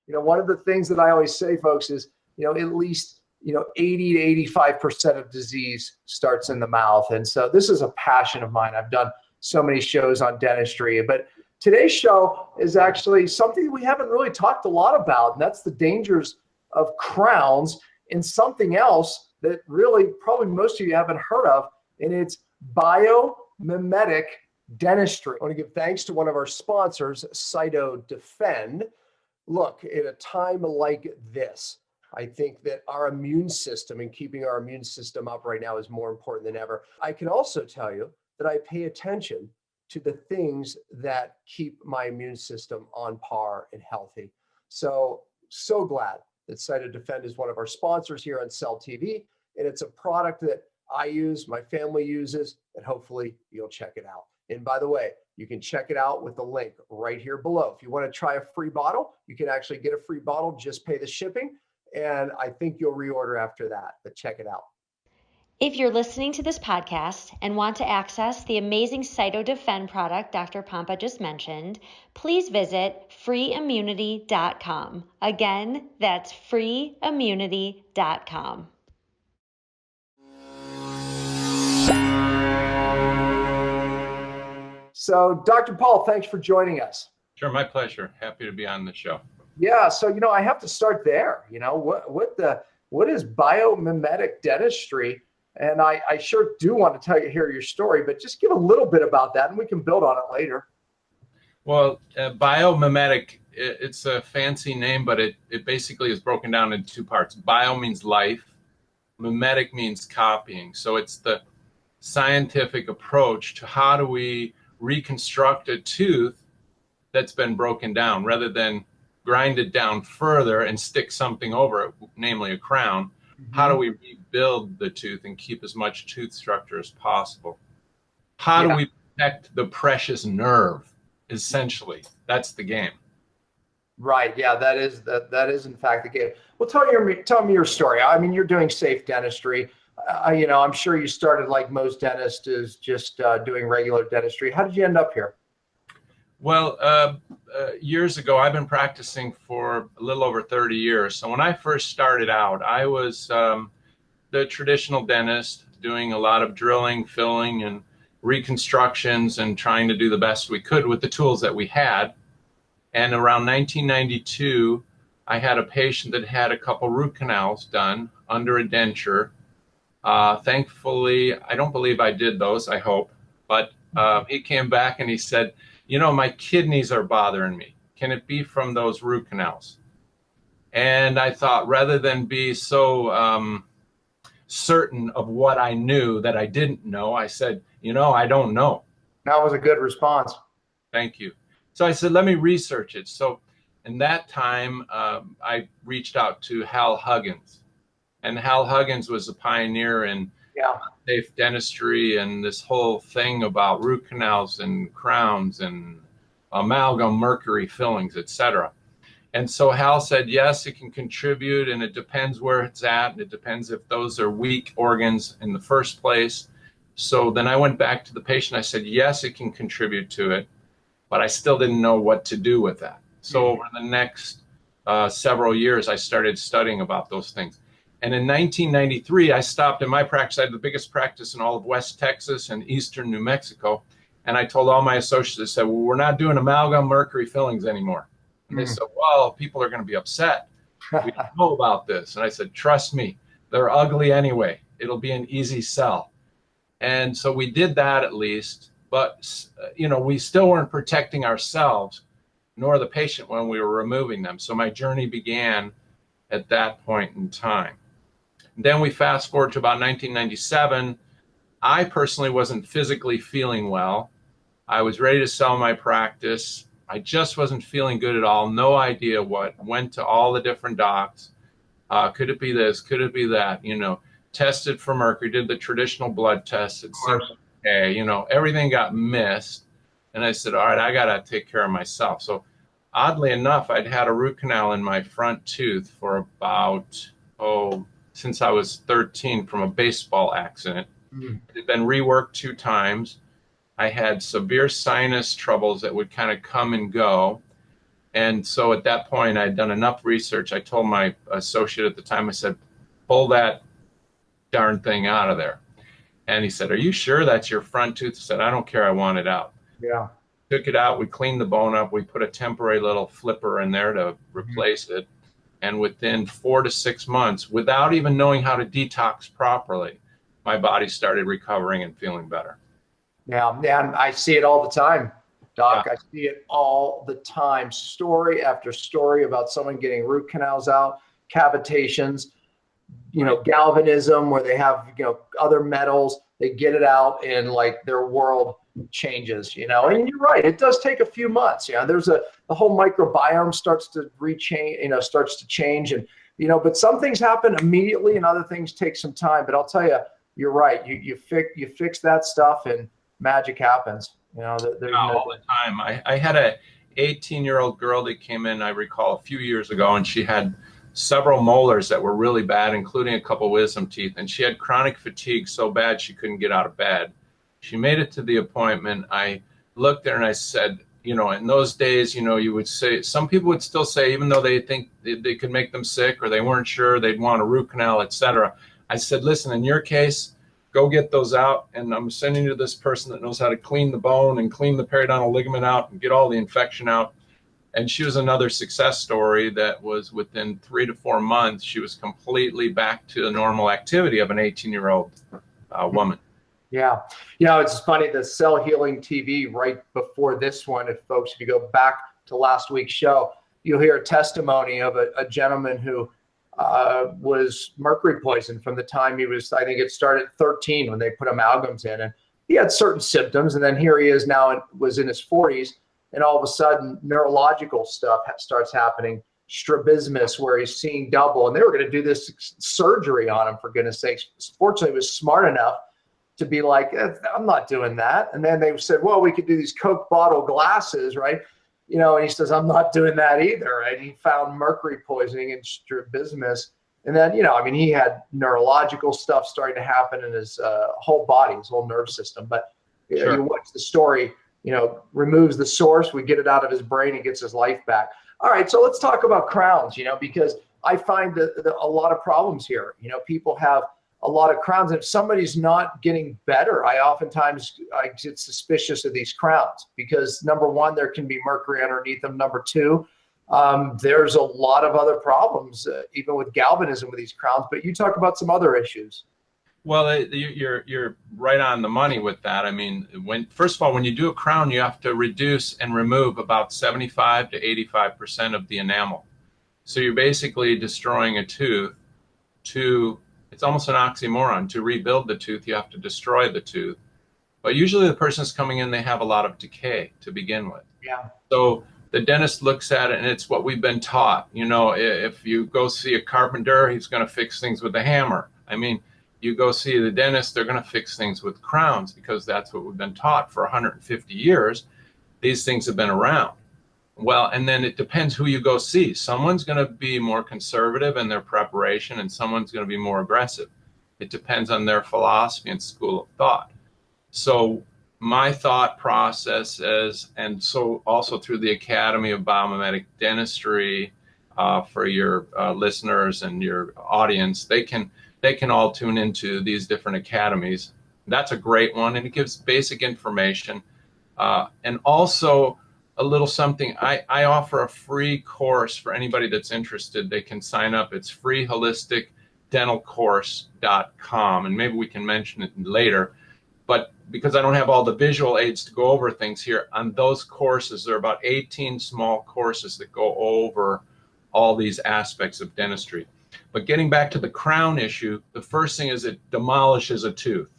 One of the things that I always say, folks, is, at least, 80 to 85% of disease starts in the mouth. And so this is a passion of mine. I've done so many shows on dentistry, but today's show is actually something we haven't really talked a lot about, and that's the dangers of crowns, and something else that really probably most of you haven't heard of, and it's biomimetic dentistry. I want to give thanks to one of our sponsors, CHTV. Look, at a time like this, I think that our immune system and keeping our immune system up right now is more important than ever. I can also tell you that I pay attention to the things that keep my immune system on par and healthy. So glad that CHTV is one of our sponsors here on Cell TV, and it's a product that I use, my family uses, and hopefully you'll check it out. And by the way, you can check it out with the link right here below. If you want to try a free bottle, you can actually get a free bottle, just pay the shipping. And I think you'll reorder after that, but check it out. If you're listening to this podcast and want to access the amazing CHTV product Dr. Pompa just mentioned, please visit freeimmunity.com. Again, that's freeimmunity.com. So, Dr. Paul, thanks for joining us. Sure, my pleasure. Happy to be on the show. Yeah, so I have to start there. What is biomimetic dentistry? And I sure do want to hear your story, but just give a little bit about that, and we can build on it later. Well, biomimetic, it's a fancy name, but it basically is broken down in two parts. Bio means life, mimetic means copying. So it's the scientific approach to how do we reconstruct a tooth that's been broken down, rather than grind it down further and stick something over it, namely a crown. How do we rebuild the tooth and keep as much tooth structure as possible? How do we protect the precious nerve? Essentially, that's the game. Right. Yeah, that is in fact the game. Well, tell me your story. I mean, you're doing safe dentistry. I'm sure you started like most dentists, is just doing regular dentistry. How did you end up here? Well, years ago, I've been practicing for a little over 30 years. So when I first started out, I was the traditional dentist, doing a lot of drilling, filling, and reconstructions, and trying to do the best we could with the tools that we had. And around 1992, I had a patient that had a couple root canals done under a denture. Thankfully, I don't believe I did those, I hope, but he came back and he said, my kidneys are bothering me. Can it be from those root canals? And I thought, rather than be so certain of what I knew that I didn't know, I said, I don't know. That was a good response. Thank you. So I said, let me research it. So in that time, I reached out to Hal Huggins. And Hal Huggins was a pioneer in safe dentistry and this whole thing about root canals and crowns and amalgam, mercury fillings, etc. And so Hal said, yes, it can contribute, and it depends where it's at, and it depends if those are weak organs in the first place. So then I went back to the patient. I said, yes, it can contribute to it, but I still didn't know what to do with that. So over the next several years, I started studying about those things. And in 1993, I stopped in my practice. I had the biggest practice in all of West Texas and Eastern New Mexico. And I told all my associates, I said, well, we're not doing amalgam mercury fillings anymore. And they said, well, people are going to be upset. We don't know about this. And I said, trust me, they're ugly anyway. It'll be an easy sell. And so we did that at least. But, we still weren't protecting ourselves nor the patient when we were removing them. So my journey began at that point in time. Then we fast forward to about 1997. I personally wasn't physically feeling well. I was ready to sell my practice. I just wasn't feeling good at all. No idea what. Went to all the different docs. Could it be this? Could it be that? Tested for mercury, did the traditional blood test. It seemed okay. Everything got missed. And I said, all right, I got to take care of myself. So oddly enough, I'd had a root canal in my front tooth for about, since I was 13 from a baseball accident. It had been reworked 2 times. I had severe sinus troubles that would kind of come and go. And so at that point, I'd done enough research. I told my associate at the time, I said, pull that darn thing out of there. And he said, are you sure that's your front tooth? I said, I don't care. I want it out. Yeah. Took it out. We cleaned the bone up. We put a temporary little flipper in there to replace it. And within 4 to 6 months, without even knowing how to detox properly, my body started recovering and feeling better. Yeah, and I see it all the time, Doc. Yeah. I see it all the time. Story after story about someone getting root canals out, cavitations, galvanism, where they have, other metals, they get it out and like their world changes, and you're right. It does take a few months. There's the whole microbiome starts to starts to change, and, but some things happen immediately and other things take some time. But I'll tell you, you're right. You fix that stuff and magic happens. All the time. I had a 18-year-old girl that came in, I recall, a few years ago, and she had several molars that were really bad, including a couple wisdom teeth. And she had chronic fatigue so bad she couldn't get out of bed. She made it to the appointment. I looked at her and I said, in those days, you would say, some people would still say, even though they think they could make them sick or they weren't sure, they'd want a root canal, etc. I said, listen, in your case, go get those out, and I'm sending you to this person that knows how to clean the bone and clean the periodontal ligament out and get all the infection out. And she was another success story that was within 3 to 4 months, she was completely back to the normal activity of an 18-year-old woman. Yeah. It's funny, the Cell Healing TV right before this one, if you go back to last week's show, you'll hear a testimony of a gentleman who was mercury poisoned from the time he was, I think it started at 13 when they put amalgams in, and he had certain symptoms. And then here he is now, was in his 40s, and all of a sudden neurological stuff starts happening, strabismus, where he's seeing double, and they were going to do this surgery on him, for goodness sakes. Fortunately, he was smart enough to be like, I'm not doing that. And then they said, well, we could do these Coke bottle glasses, right? And he says, I'm not doing that either, right? He found mercury poisoning and strabismus. And then, he had neurological stuff starting to happen in his whole body, his whole nerve system. But you watch the story, removes the source, we get it out of his brain, and gets his life back. All right, so let's talk about crowns, because I find that a lot of problems here. People have a lot of crowns. And if somebody's not getting better, I oftentimes get suspicious of these crowns, because number one, there can be mercury underneath them. Number two, there's a lot of other problems, even with galvanism with these crowns. But you talk about some other issues. Well, you're right on the money with that. I mean, first of all, when you do a crown, you have to reduce and remove about 75 to 85% of the enamel. So you're basically destroying a tooth it's almost an oxymoron. To rebuild the tooth, you have to destroy the tooth. But usually the person's coming in, they have a lot of decay to begin with. Yeah. So the dentist looks at it, and it's what we've been taught. If you go see a carpenter, he's going to fix things with a hammer. I mean, you go see the dentist, they're going to fix things with crowns, because that's what we've been taught for 150 years. These things have been around. Well, and then it depends who you go see. Someone's going to be more conservative in their preparation, and someone's going to be more aggressive. It depends on their philosophy and school of thought. So my thought process is, and so also through the Academy of Biomimetic Dentistry, for your listeners and your audience, they can all tune into these different academies. That's a great one, and it gives basic information, and also a little something. I offer a free course for anybody that's interested. They can sign up. It's freeholisticdentalcourse.com, and maybe we can mention it later. But because I don't have all the visual aids to go over things here, on those courses, there are about 18 small courses that go over all these aspects of dentistry. But getting back to the crown issue, the first thing is it demolishes a tooth.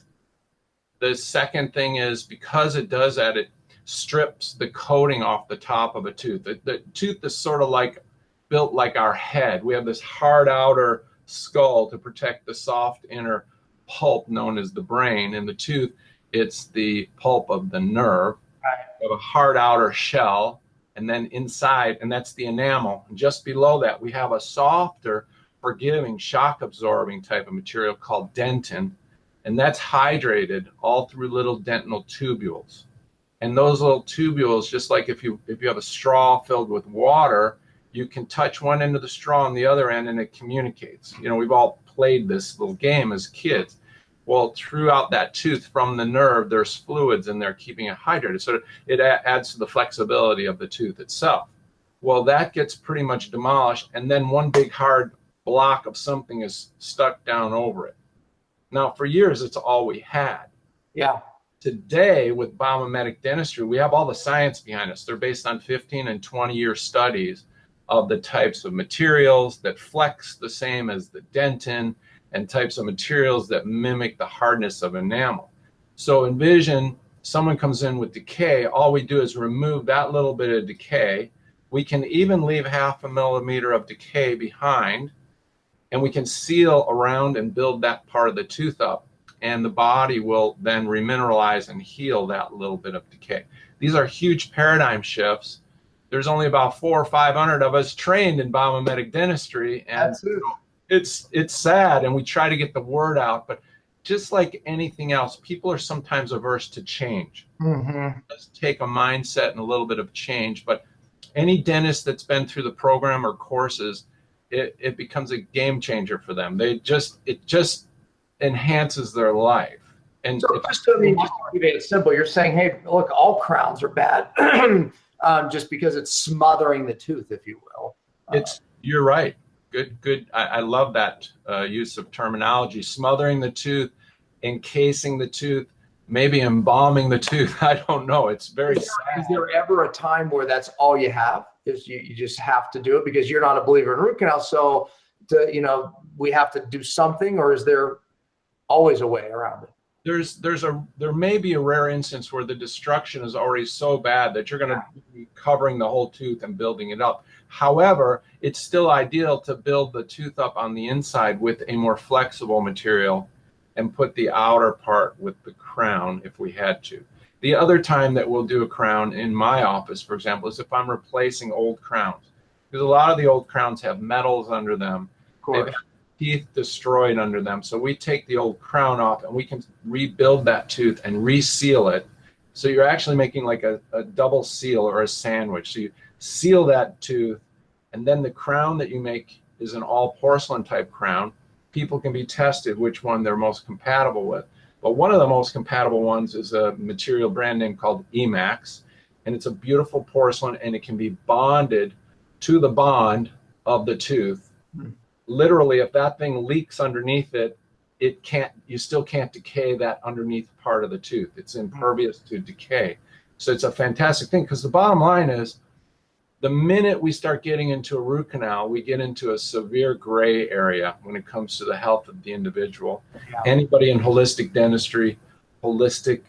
The second thing is, because it does that, it strips the coating off the top of a tooth. The tooth is sort of built like our head. We have this hard outer skull to protect the soft inner pulp known as the brain. In the tooth, it's the pulp of the nerve. We have a hard outer shell, and then inside, and that's the enamel. And just below that, we have a softer, forgiving, shock-absorbing type of material called dentin, and that's hydrated all through little dentinal tubules. And those little tubules, just like if you have a straw filled with water, you can touch one end of the straw on the other end and it communicates. You know, we've all played this little game as kids. Well, throughout that tooth from the nerve, there's fluids in there keeping it hydrated. So it adds to the flexibility of the tooth itself. Well, that gets pretty much demolished, and then one big hard block of something is stuck down over it. Now, for years, it's all we had. Yeah. Today, with biomimetic dentistry, we have all the science behind us. They're based on 15 and 20-year studies of the types of materials that flex the same as the dentin, and types of materials that mimic the hardness of enamel. So envision someone comes in with decay. All we do is remove that little bit of decay. We can even leave 0.5 millimeter of decay behind, and we can seal around and build that part of the tooth up, and the body will then remineralize and heal that little bit of decay. These are huge paradigm shifts. There's only about 400 or 500 of us trained in biomimetic dentistry, and it's sad, and we try to get the word out, but just like anything else, people are sometimes averse to change. It does take a mindset and a little bit of change, but any dentist that's been through the program or courses, it becomes a game changer for them. It just enhances their life. And so just to keep it simple, you're saying, hey, look, all crowns are bad, just because it's smothering the tooth, if you will. You're right. Good. I love that use of terminology. Smothering the tooth, encasing the tooth, maybe embalming the tooth. I don't know. It's very sad. Is there ever a time where that's all you have? Is you just have to do it because you're not a believer in root canal? So, we have to do something, or is there always a way around it? There may be a rare instance where the destruction is already so bad that you're going to be covering the whole tooth and building it up. However, it's still ideal to build the tooth up on the inside with a more flexible material and put the outer part with the crown if we had to. The other time that we'll do a crown in my office, for example, is if I'm replacing old crowns. Because a lot of the old crowns have metals under them. They've had teeth destroyed under them. So we take the old crown off and we can rebuild that tooth and reseal it. So you're actually making like a double seal or a sandwich. So you seal that tooth, and then the crown that you make is an all porcelain type crown. People can be tested which one they're most compatible with. But one of the most compatible ones is a material brand name called EMBARK, and it's a beautiful porcelain, and it can be bonded to the bond of the tooth. Literally, if that thing leaks underneath it, you still can't decay that underneath part of the tooth. It's impervious to decay. So it's a fantastic thing, because the bottom line is, the minute we start getting into a root canal, we get into a severe gray area when it comes to the health of the individual. Anybody in holistic dentistry, holistic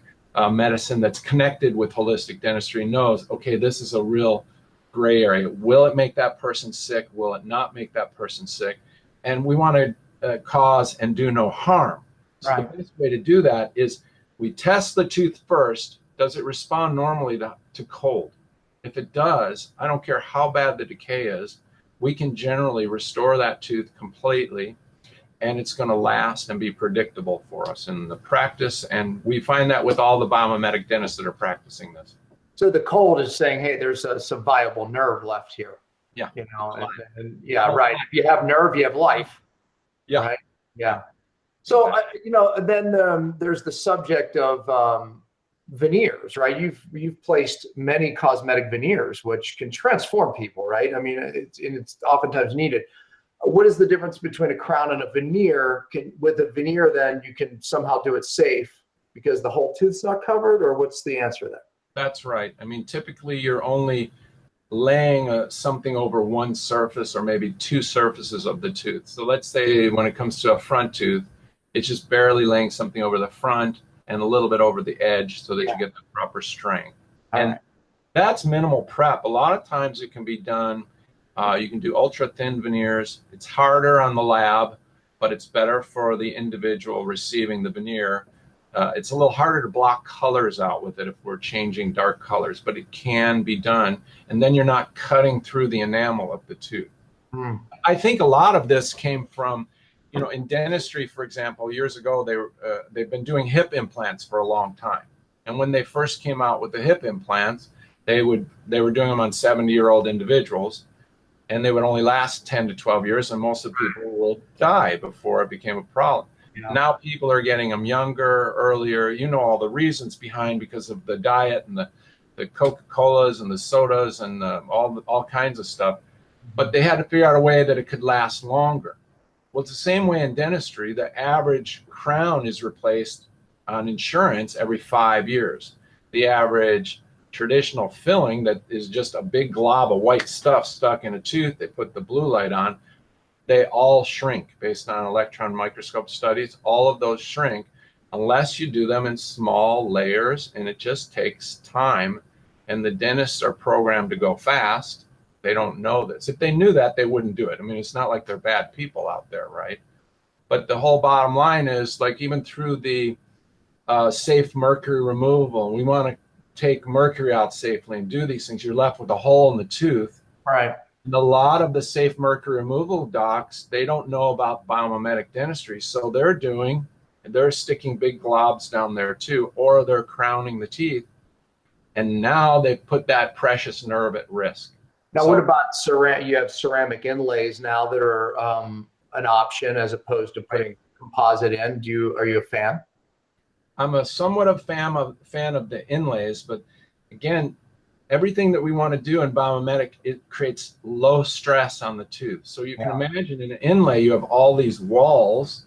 medicine that's connected with holistic dentistry knows, okay, this is a real gray area. Will it make that person sick? Will it not make that person sick? And we want to cause and do no harm. So the best way to do that is we test the tooth first. Does it respond normally to cold? If it does, I don't care how bad the decay is, we can generally restore that tooth completely, and it's going to last and be predictable for us in the practice. And we find that with all the biomimetic dentists that are practicing this. So the cold is saying, hey, there's some viable nerve left here. Yeah. And right. If you have nerve, you have life. Yeah. Right? Yeah. So, then there's the subject of veneers, right? You've placed many cosmetic veneers, which can transform people, right? I mean, it's oftentimes needed. What is the difference between a crown and a veneer? With a veneer, then you can somehow do it safe because the whole tooth's not covered, or what's the answer there? That's right. I mean, typically you're only laying something over one surface or maybe two surfaces of the tooth. So let's say when it comes to a front tooth, it's just barely laying something over the front and a little bit over the edge so that you get the proper strength. And that's minimal prep. A lot of times it can be done. You can do ultra thin veneers. It's harder on the lab, but it's better for the individual receiving the veneer. It's a little harder to block colors out with it if we're changing dark colors, but it can be done. And then you're not cutting through the enamel of the tooth. I think a lot of this came from, in dentistry, for example, years ago, they've been doing hip implants for a long time. And when they first came out with the hip implants, they were doing them on 70-year-old individuals, and they would only last 10 to 12 years, and most of the people will die before it became a problem. Yeah. Now people are getting them younger, earlier. You know all the reasons behind, because of the diet and the Coca-Colas and the sodas and all kinds of stuff. But they had to figure out a way that it could last longer. Well, it's the same way in dentistry. The average crown is replaced on insurance every 5 years. The average traditional filling, that is just a big glob of white stuff stuck in a tooth, they put the blue light on, they all shrink based on electron microscope studies. All of those shrink unless you do them in small layers, and it just takes time. And the dentists are programmed to go fast. They don't know this. If they knew that, they wouldn't do it. I mean, it's not like they're bad people out there, right? But the whole bottom line is, like, even through the safe mercury removal, we want to take mercury out safely and do these things. You're left with a hole in the tooth. Right. And a lot of the safe mercury removal docs, they don't know about biomimetic dentistry. So they're sticking big globs down there too, or they're crowning the teeth. And now they put that precious nerve at risk. Now, what about ceramic? You have ceramic inlays now that are an option as opposed to putting composite in. Are you a fan? I'm a somewhat of fan of the inlays, but again, everything that we want to do in biomimetic, it creates low stress on the tooth. So you can imagine in an inlay, you have all these walls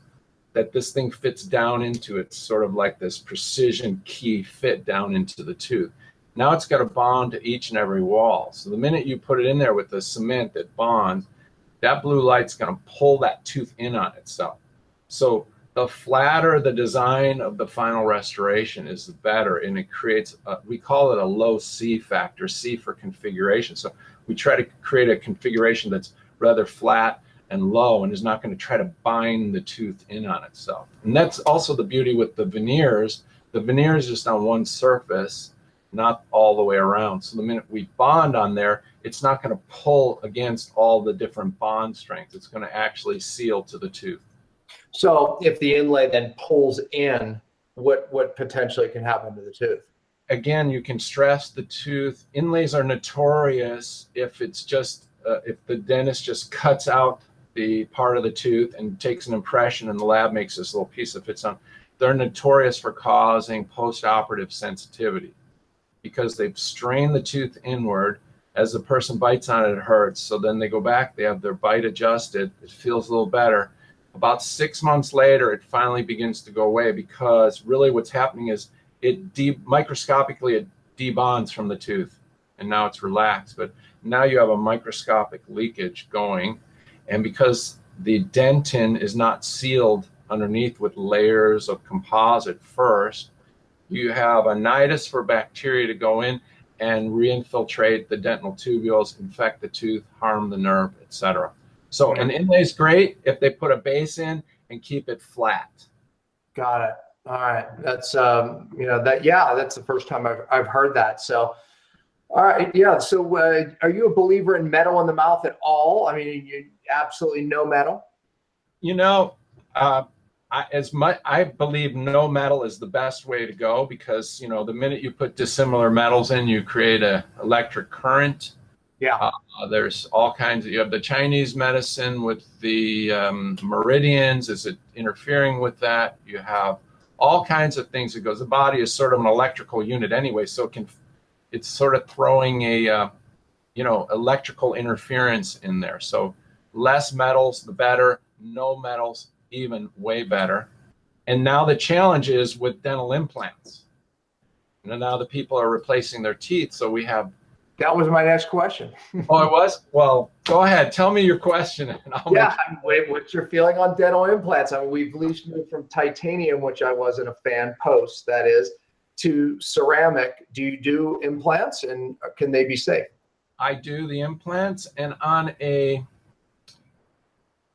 that this thing fits down into. It's sort of like this precision key fit down into the tooth. Now it's got to bond to each and every wall. So the minute you put it in there with the cement that bonds, that blue light's going to pull that tooth in on itself. So the flatter the design of the final restoration is, the better, and it creates we call it a low C factor, C for configuration. So we try to create a configuration that's rather flat and low, and is not going to try to bind the tooth in on itself. And that's also the beauty with the veneers. The veneer is just on one surface, not all the way around. So the minute we bond on there, it's not going to pull against all the different bond strengths. It's going to actually seal to the tooth. So if the inlay then pulls in, what potentially can happen to the tooth? Again, you can stress the tooth. Inlays are notorious if it's just if the dentist just cuts out the part of the tooth and takes an impression, and the lab makes this little piece that fits on. They're notorious for causing post-operative sensitivity, because they've strained the tooth inward. As the person bites on it, it hurts. So then they go back, they have their bite adjusted, it feels a little better. About 6 months later, it finally begins to go away, because really what's happening is microscopically it debonds from the tooth, and now it's relaxed. But now you have a microscopic leakage going, and because the dentin is not sealed underneath with layers of composite first, you have a nidus for bacteria to go in and reinfiltrate the dental tubules, infect the tooth, harm the nerve, etc. So an inlay is great if they put a base in and keep it flat. Got it. All right. That's that's the first time I've heard that. So, all right. Yeah. So are you a believer in metal in the mouth at all? I mean, you absolutely no metal? You know, I believe no metal is the best way to go, because, you know, the minute you put dissimilar metals in, you create an electric current. Yeah. There's all kinds of, you have the Chinese medicine with the meridians. Is it interfering with that? You have all kinds of things that goes. The body is sort of an electrical unit anyway, so it's sort of throwing a electrical interference in there. So less metals, the better. No metals, even way better. And now the challenge is with dental implants. Now the people are replacing their teeth, so we have. That was my next question. Oh, it was? Well, go ahead. Tell me your question. And what's your feeling on dental implants? I mean, we've least moved from titanium, which I wasn't a fan, that is, to ceramic. Do you do implants, and can they be safe? I do the implants, and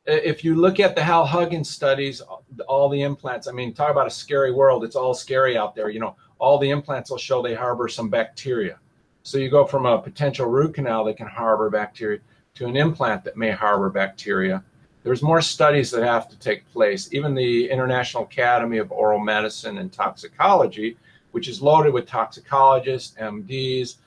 if you look at the Hal Huggins studies, all the implants, I mean, talk about a scary world. It's all scary out there. You know, all the implants will show they harbor some bacteria. So you go from a potential root canal that can harbor bacteria to an implant that may harbor bacteria. There's more studies that have to take place. Even the International Academy of Oral Medicine and Toxicology, which is loaded with toxicologists, MDs,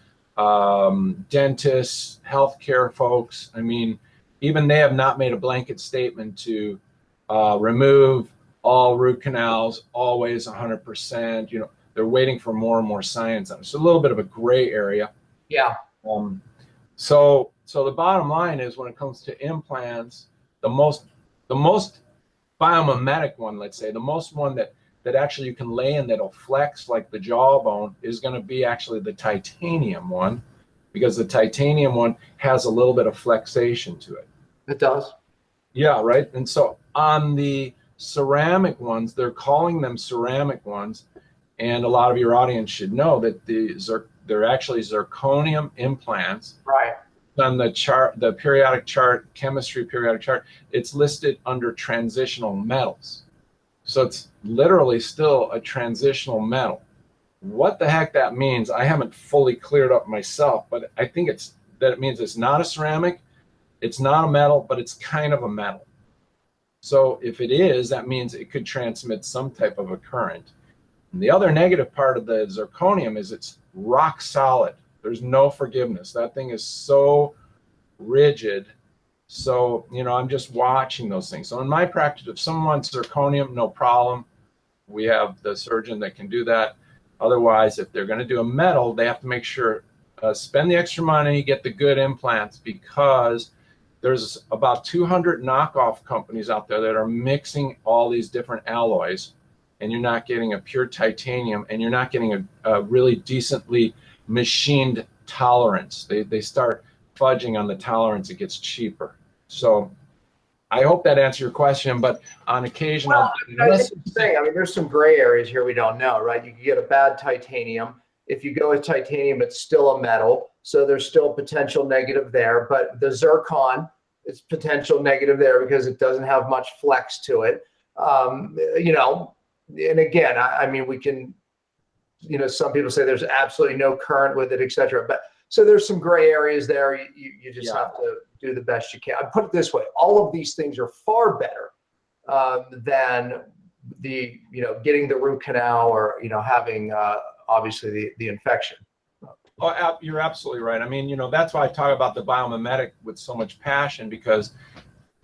dentists, healthcare folks. I mean, even they have not made a blanket statement to remove all root canals, always 100%. You know, they're waiting for more and more science on it. It's a little bit of a gray area. Yeah. So the bottom line is, when it comes to implants, the most biomimetic one, let's say, the most one that actually you can lay in that'll flex like the jawbone, is going to be actually the titanium one, because the titanium one has a little bit of flexation to it. It does. Yeah, right. And so on the ceramic ones, they're calling them ceramic ones, and a lot of your audience should know that they're actually zirconium implants. Right. On the chart, the periodic chart, chemistry periodic chart, it's listed under transitional metals. So it's literally still a transitional metal. What the heck that means, I haven't fully cleared up myself, but I think it means it's not a ceramic, it's not a metal, but it's kind of a metal. So if it is, that means it could transmit some type of a current. And the other negative part of the zirconium is it's rock solid. There's no forgiveness. That thing is so rigid. So, you know, I'm just watching those things. So in my practice, if someone wants zirconium, no problem. We have the surgeon that can do that. Otherwise, if they're going to do a metal, they have to make sure, spend the extra money, get the good implants, because there's about 200 knockoff companies out there that are mixing all these different alloys, and you're not getting a pure titanium, and you're not getting a really decently machined tolerance. They start fudging on the tolerance, it gets cheaper. So I hope that answered your question, but on occasion, well, there's some gray areas here we don't know, right? You can get a bad titanium. If you go with titanium, it's still a metal, so there's still potential negative there. But the zircon, it's potential negative there because it doesn't have much flex to it. You know, and again, I mean, we can, you know, some people say there's absolutely no current with it, etc. But so there's some gray areas there. You just have to do the best you can. I put it this way: all of these things are far better than the, you know, getting the root canal, or, you know, having obviously the infection. Oh, you're absolutely right. I mean, you know, that's why I talk about the biomimetic with so much passion, because,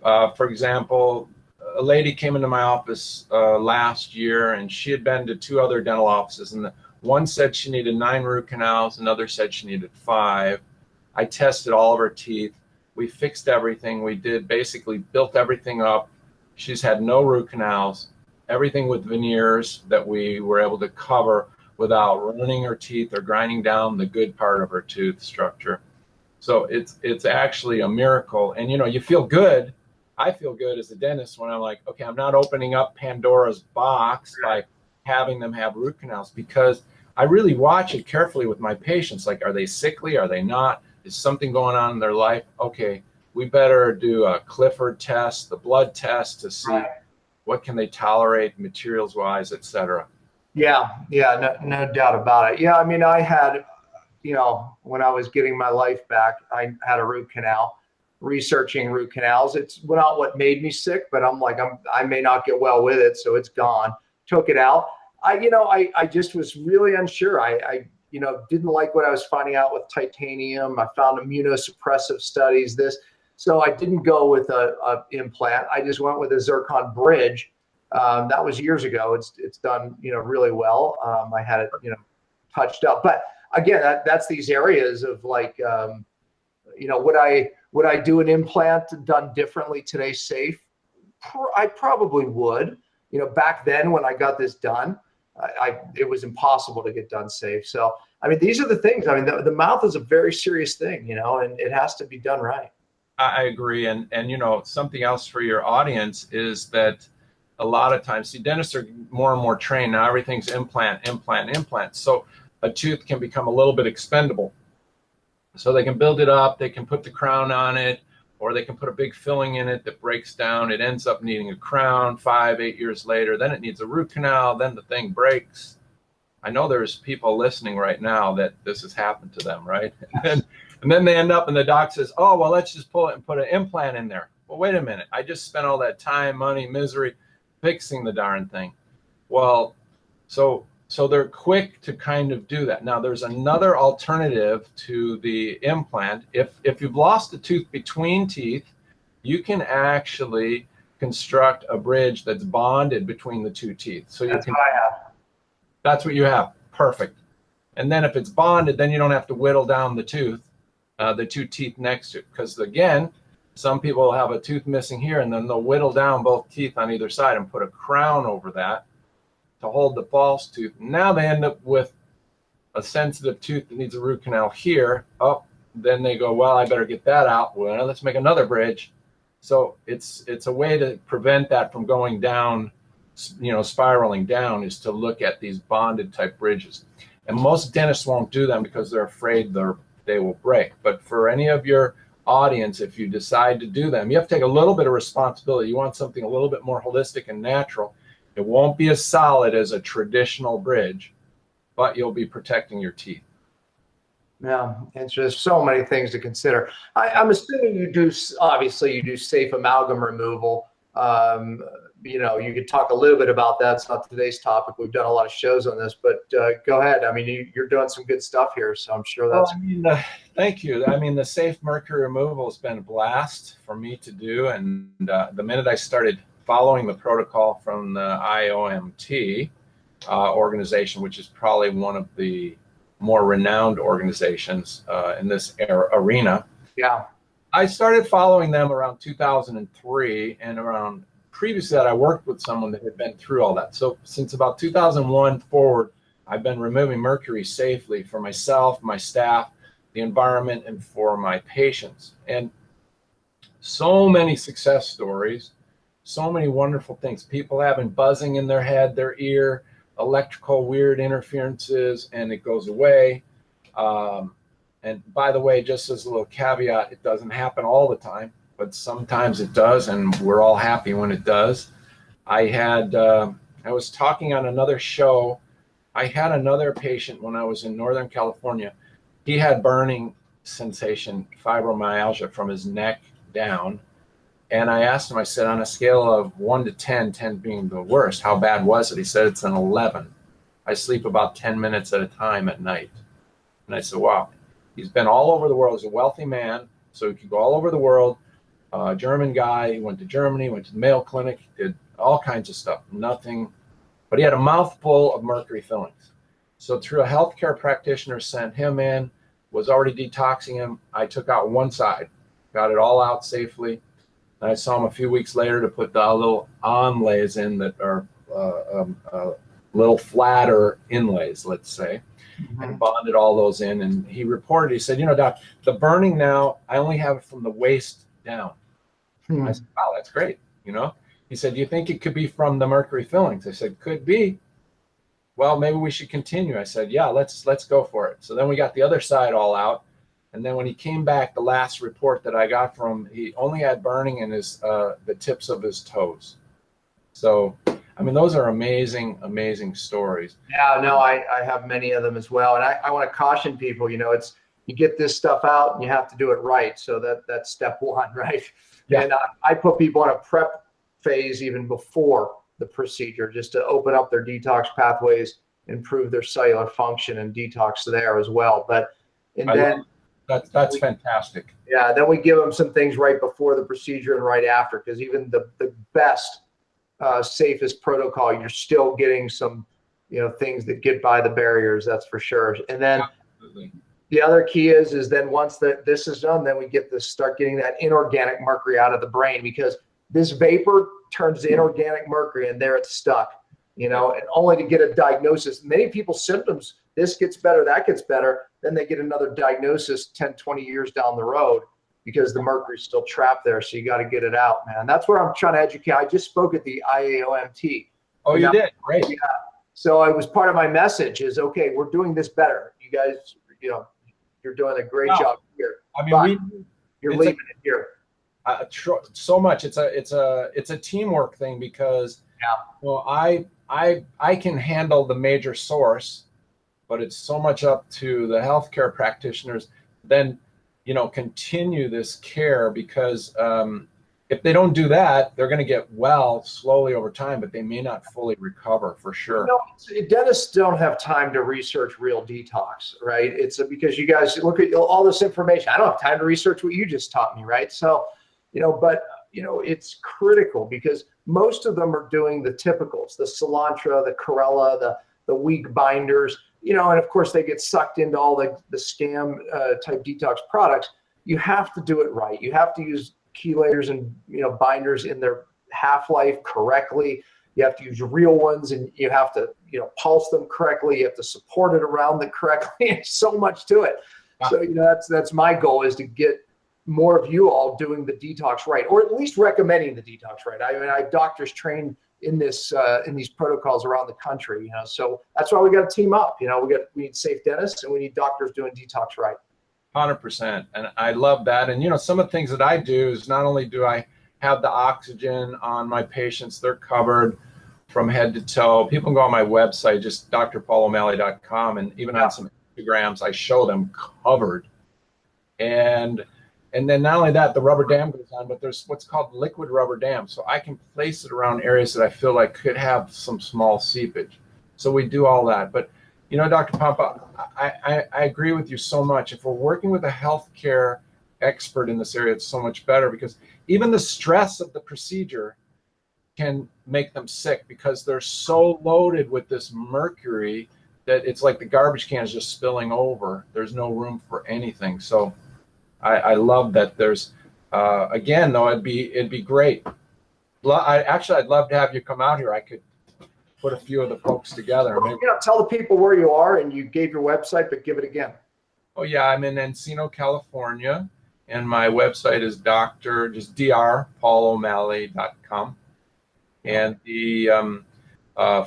for example, a lady came into my office last year, and she had been to 2 other dental offices, and one said she needed 9 root canals, another said she needed 5. I tested all of her teeth. We fixed everything. We did basically built everything up. She's had no root canals, everything with veneers that we were able to cover without ruining her teeth or grinding down the good part of her tooth structure. So it's actually a miracle. And, you know, you feel good. I feel good as a dentist when I'm like, okay, I'm not opening up Pandora's box by having them have root canals, because I really watch it carefully with my patients. Like, are they sickly? Are they not? Is something going on in their life? Okay, we better do a Clifford test, the blood test, to see what can they tolerate materials wise, etc. Yeah, no doubt about it. Yeah, I mean, I had, you know, when I was getting my life back, I had a root canal. Researching root canals, it's not what made me sick, but I'm like, I may not get well with it, so it's gone. Took it out. I just was really unsure. I you know, didn't like what I was finding out with titanium. I found immunosuppressive studies, so I didn't go with a implant. I just went with a zircon bridge. That was years ago. It's done, you know, really well. I had it, you know, touched up. But again, that's these areas of like, you know, would I do an implant done differently today safe? I probably would. You know, back then when I got this done, it was impossible to get done safe. So, I mean, these are the things. I mean, the mouth is a very serious thing, you know, and it has to be done right. I agree. And you know, something else for your audience is that a lot of times, see, dentists are more and more trained now. Everything's implant. So a tooth can become a little bit expendable. So they can build it up, they can put the crown on it, or they can put a big filling in it that breaks down. It ends up needing a crown 5-8 years later. Then it needs a root canal. Then the thing breaks. I know there's people listening right now that this has happened to them, right? And then they end up and the doc says, oh, well, let's just pull it and put an implant in there. Well, wait a minute. I just spent all that time, money, misery fixing the darn thing. Well, so So they're quick to kind of do that. Now, there's another alternative to the implant. If you've lost a tooth between teeth, you can actually construct a bridge that's bonded between the two teeth. So that's what I have. That's what you have. Perfect. And then if it's bonded, then you don't have to whittle down the tooth, the two teeth next to it. Because again, some people will have a tooth missing here, and then they'll whittle down both teeth on either side and put a crown over that to hold the false tooth. Now they end up with a sensitive tooth that needs a root canal here. Oh, then they go, well, I better get that out. Well, let's make another bridge. So it's a way to prevent that from going down, spiraling down, is to look at these bonded type bridges. And most dentists won't do them because they're afraid they will break. But for any of your audience, if you decide to do them, you have to take a little bit of responsibility. You want something a little bit more holistic and natural. It won't be as solid as a traditional bridge, but you'll be protecting your teeth. Yeah, it's just so many things to consider. I'm assuming you do safe amalgam removal. You could talk a little bit about that. It's not today's topic. We've done a lot of shows on this, but go ahead. I mean, you're doing some good stuff here, so I'm sure that's. Well, thank you. I mean, the safe mercury removal has been a blast for me to do, and the minute I started following the protocol from the IOMT organization, which is probably one of the more renowned organizations in this arena. Yeah. I started following them around 2003, and around previous to that, I worked with someone that had been through all that. So since about 2001 forward, I've been removing mercury safely for myself, my staff, the environment, and for my patients. And so many success stories, so many wonderful things. People having buzzing in their head, their ear, electrical weird interferences, and it goes away. And by the way, just as a little caveat, it doesn't happen all the time, but sometimes it does, and we're all happy when it does. I was talking on another show. I had another patient when I was in Northern California. He had burning sensation, fibromyalgia from his neck down. And I asked him, I said, on a scale of 1 to 10, 10 being the worst, how bad was it? He said, it's an 11. I sleep about 10 minutes at a time at night. And I said, wow. He's been all over the world. He's a wealthy man, so he could go all over the world. German guy. He went to Germany, went to the Mayo Clinic, did all kinds of stuff. Nothing, but he had a mouthful of mercury fillings. So through a healthcare practitioner sent him in, was already detoxing him. I took out one side, got it all out safely. And I saw him a few weeks later to put the little inlays in that are little flatter inlays, let's say. Mm-hmm. And bonded all those in. And he reported, he said, Doc, the burning now, I only have it from the waist down. I said, wow, that's great. He said, do you think it could be from the mercury fillings? I said, could be. Well, maybe we should continue. I said, yeah, let's go for it. So then we got the other side all out. And then when he came back, the last report that I got from him, he only had burning in the tips of his toes. So, I mean, those are amazing, amazing stories. Yeah, no, I have many of them as well. And I want to caution people, you get this stuff out and you have to do it right. So that's step one, right? Yeah. And I put people on a prep phase even before the procedure, just to open up their detox pathways, improve their cellular function and detox there as well. That's fantastic. Yeah, then we give them some things right before the procedure and right after, because even the best, safest protocol, you're still getting some, things that get by the barriers. That's for sure. And then absolutely. The other key is then once this is done, then we start getting that inorganic mercury out of the brain, because this vapor turns to inorganic mercury, and there it's stuck. And only to get a diagnosis. Many people's symptoms, this gets better, that gets better. Then they get another diagnosis 10, 20 years down the road because the mercury's still trapped there. So you got to get it out, man. That's where I'm trying to educate. I just spoke at the IAOMT. Oh, you did? Great. Yeah. So it was part of my message is, okay, we're doing this better. You guys, you're doing a great job here. I mean, you're leaving it here. So much. It's a teamwork thing, because I can handle the major source, but it's so much up to the healthcare practitioners then, continue this care, because if they don't do that, they're going to get well slowly over time, but they may not fully recover for sure. Dentists don't have time to research real detox, right? It's because you guys look at all this information. I don't have time to research what you just taught me, right? So, but it's critical because most of them are doing the typicals, the cilantro, the chlorella, the weak binders, and of course they get sucked into all the scam type detox products. You have to do it right. You have to use chelators and binders in their half-life correctly. You have to use real ones, and you have to pulse them correctly. You have to support it around them correctly. There's so much to it. Wow. So that's my goal, is to get more of you all doing the detox right, or at least recommending the detox right. I have doctors trained in this in these protocols around the country. So that's why we got to team up. We need safe dentists, and we need doctors doing detox right. 100%. And I love that. And, some of the things that I do is not only do I have the oxygen on my patients, they're covered from head to toe. People can go on my website, just drpaulomaley.com, and even on some Instagrams, I show them covered. And then not only that, the rubber dam goes on, but there's what's called liquid rubber dam. So I can place it around areas that I feel like could have some small seepage. So we do all that. But Dr. Pompa, I agree with you so much. If we're working with a healthcare expert in this area, it's so much better, because even the stress of the procedure can make them sick, because they're so loaded with this mercury that it's like the garbage can is just spilling over. There's no room for anything. So I love that. There's again, though, it'd be great. I'd love to have you come out here. I could put a few of the folks together. Maybe. Tell the people where you are, and you gave your website, but give it again. Oh yeah, I'm in Encino, California, and my website is drpaulomaley.com. And the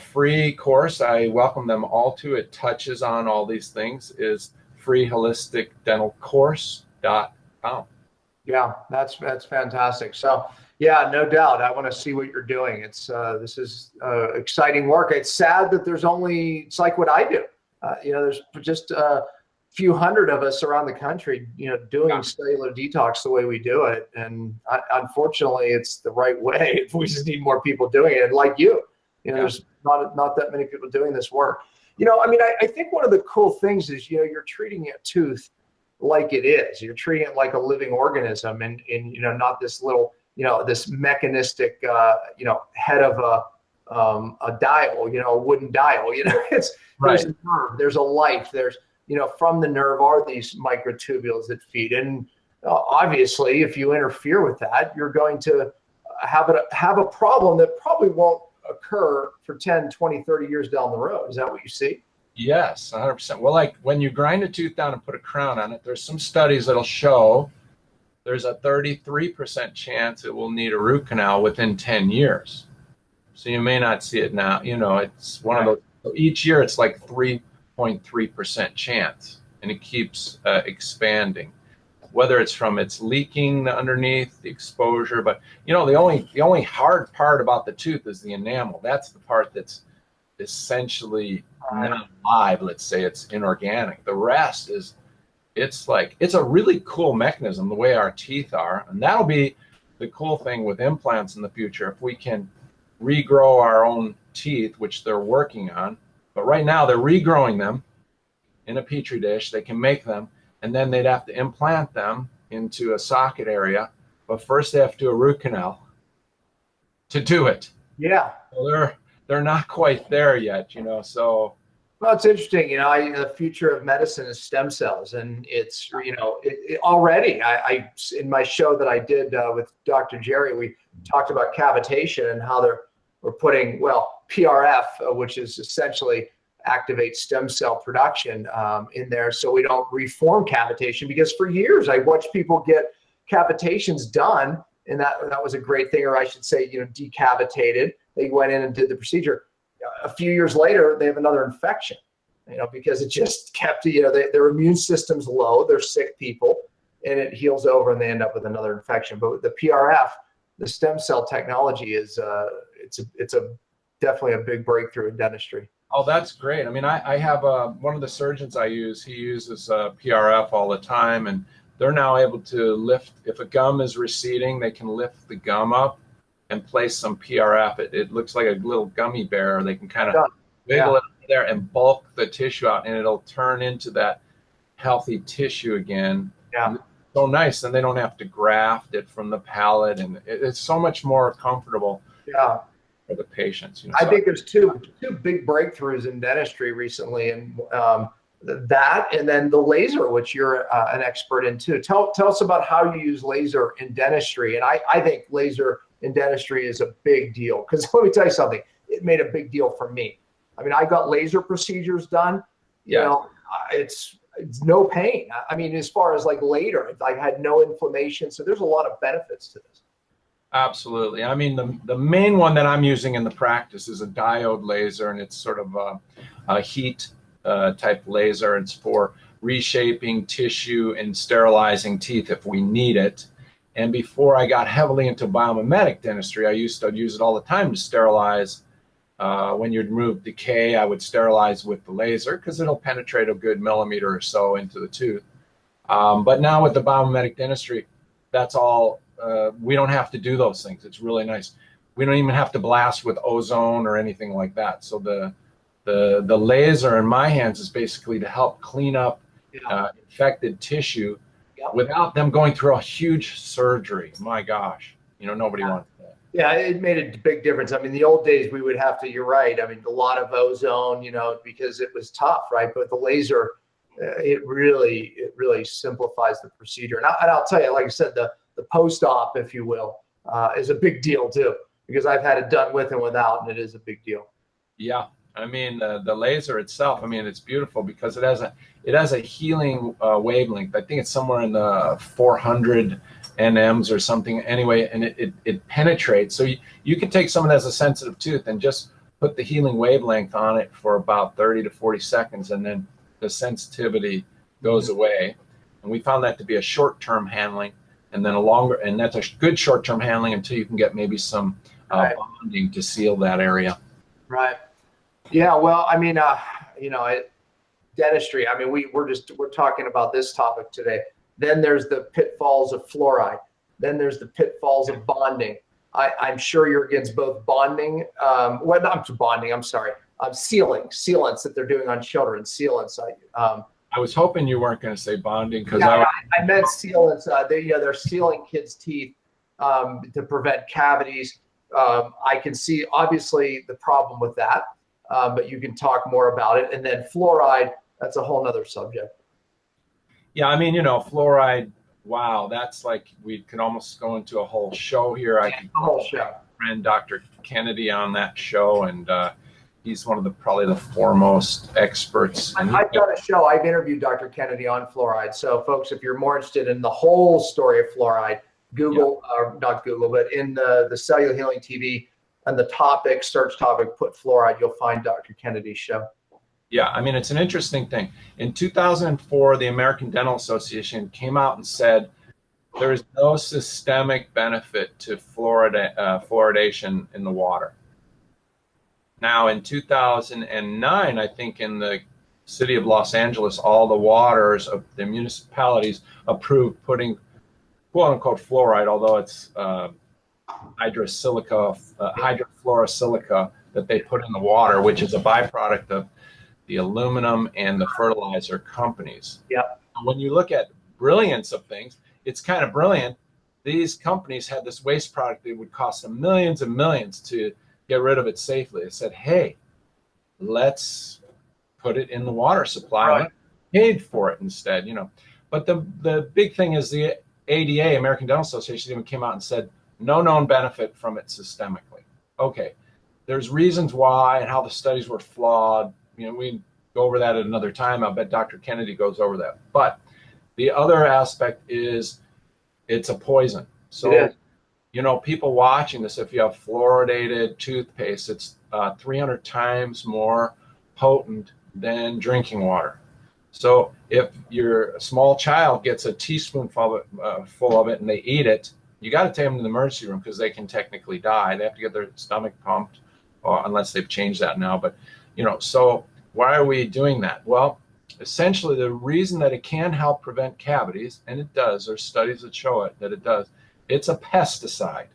free course, I welcome them all to. It touches on all these things, is freeholisticdentalcourse.com. Yeah, that's fantastic. So yeah, no doubt. I want to see what you're doing. This is exciting work. It's sad that it's like what I do. There's just a few hundred of us around the country, doing cellular detox the way we do it. And unfortunately, it's the right way. We just need more people doing it. And like there's not that many people doing this work. I think one of the cool things is, you're treating a tooth like it is. You're treating it like a living organism, and not this little, this mechanistic, head of a dial, a wooden dial. There's a nerve, there's a life, there's, from the nerve are these microtubules that feed. And obviously, if you interfere with that, you're going to have a problem that probably won't occur for 10, 20, 30 years down the road. Is that what you see? Yes, 100%. Well, like when you grind a tooth down and put a crown on it, there's some studies that'll show there's a 33% chance it will need a root canal within 10 years. So you may not see it now. It's one of those. So each year it's like 3.3% chance, and it keeps expanding. Whether it's from its leaking underneath, the exposure, but the only hard part about the tooth is the enamel. That's the part that's essentially not alive. Let's say it's inorganic. The rest is. It's a really cool mechanism, the way our teeth are. And that'll be the cool thing with implants in the future. If we can regrow our own teeth, which they're working on, but right now they're regrowing them in a petri dish. They can make them, and then they'd have to implant them into a socket area. But first they have to do a root canal to do it. Yeah. So they're not quite there yet, so. Well, it's interesting. The future of medicine is stem cells, and it's already. I in my show that I did with Dr. Jerry, we talked about cavitation and how we're putting PRF, which is essentially activate stem cell production in there, so we don't reform cavitation. Because for years I watched people get cavitations done, and that was a great thing, or I should say, decavitated. They went in and did the procedure. A few years later, they have another infection, because it just kept, their immune system's low, they're sick people, and it heals over and they end up with another infection. But with the PRF, the stem cell technology is, it's definitely a big breakthrough in dentistry. Oh, that's great. I mean, I have one of the surgeons I use, he uses PRF all the time, and they're now able to lift, if a gum is receding, they can lift the gum up and place some PRF. It looks like a little gummy bear. They can kind of wiggle it there and bulk the tissue out, and it'll turn into that healthy tissue again. Yeah. So nice. And they don't have to graft it from the palate, and it's so much more comfortable. Yeah. For the patients. I think there's two big breakthroughs in dentistry recently, and that, and then the laser, which you're an expert in too. Tell us about how you use laser in dentistry. And I think laser in dentistry is a big deal, because let me tell you something, it made a big deal for me. I mean, I got laser procedures done, you know, it's no pain. I mean, as far as like later, I had no inflammation. So there's a lot of benefits to this. Absolutely. I mean, the main one that I'm using in the practice is a diode laser, and it's sort of a heat type laser. It's for reshaping tissue and sterilizing teeth if we need it. And before I got heavily into biomimetic dentistry, I used to use it all the time to sterilize. When you'd remove decay, I would sterilize with the laser because it'll penetrate a good millimeter or so into the tooth. But now with the biomimetic dentistry, that's all. We don't have to do those things. It's really nice. We don't even have to blast with ozone or anything like that. So the laser in my hands is basically to help clean up infected tissue without them going through a huge surgery. My gosh, you know, nobody wants that. Yeah, it made a big difference. I mean, the old days we would have to, you're right. I mean, a lot of ozone, you know, because it was tough, right? But the laser, it really simplifies the procedure. And I'll tell you, like I said, the post-op, if you will, is a big deal too, because I've had it done with and without, and it is a big deal. Yeah, I mean, the laser itself, I mean, it's beautiful because it has a healing wavelength. I think it's somewhere in the 400 nms or something. Anyway, and it penetrates. So you can take someone that has a sensitive tooth and just put the healing wavelength on it for about 30 to 40 seconds, and then the sensitivity goes away. And we found that to be a short-term handling. And then and that's a good short-term handling until you can get maybe some bonding to seal that area. Right. Yeah. Well, I mean, you know, dentistry. I mean, we're talking about this topic today. Then there's the pitfalls of fluoride. Then there's the pitfalls of bonding. I'm sure you're against both bonding. Well, not bonding. I'm sorry. Sealants that they're doing on children. Sealants. I was hoping you weren't going to say bonding, because I meant sealants. They're sealing kids' teeth to prevent cavities. I can see obviously the problem with that, but you can talk more about it. And then fluoride, that's a whole nother subject. Yeah, I mean, you know, fluoride. Wow, that's like, we could almost go into a whole show here. I could a whole show. Friend Dr. Kennedy on that show, and he's one of probably the foremost experts. I've done a show. I've interviewed Dr. Kennedy on fluoride. So folks, if you're more interested in the whole story of fluoride, Google, not Google, but in the Cellular Healing TV and the topic, search topic, put fluoride, you'll find Dr. Kennedy's show. Yeah, I mean, it's an interesting thing. In 2004, the American Dental Association came out and said there is no systemic benefit to fluoridation in the water. Now, in 2009, I think in the city of Los Angeles, all the waters of the municipalities approved putting quote unquote fluoride, although it's hydrofluorosilica that they put in the water, which is a byproduct of the aluminum and the fertilizer companies. Yeah. When you look at brilliance of things, it's kind of brilliant. These companies had this waste product that would cost them millions and millions to get rid of it safely. They said, hey, let's put it in the water supply. Right. Paid for it instead, you know. But the big thing is the ADA, American Dental Association, even came out and said no known benefit from it systemically. Okay, there's reasons why and how the studies were flawed. You know, we go over that at another time. I'll bet Dr. Kennedy goes over that. But the other aspect is it's a poison. So, you know, people watching this, if you have fluoridated toothpaste, it's 300 times more potent than drinking water. So if your small child gets a teaspoonful full of it and they eat it, you got to take them to the emergency room because they can technically die. They have to get their stomach pumped, unless they've changed that now. But, you know, so why are we doing that? Well, essentially the reason that it can help prevent cavities, and it does, there's studies that show it, that it does, it's a pesticide.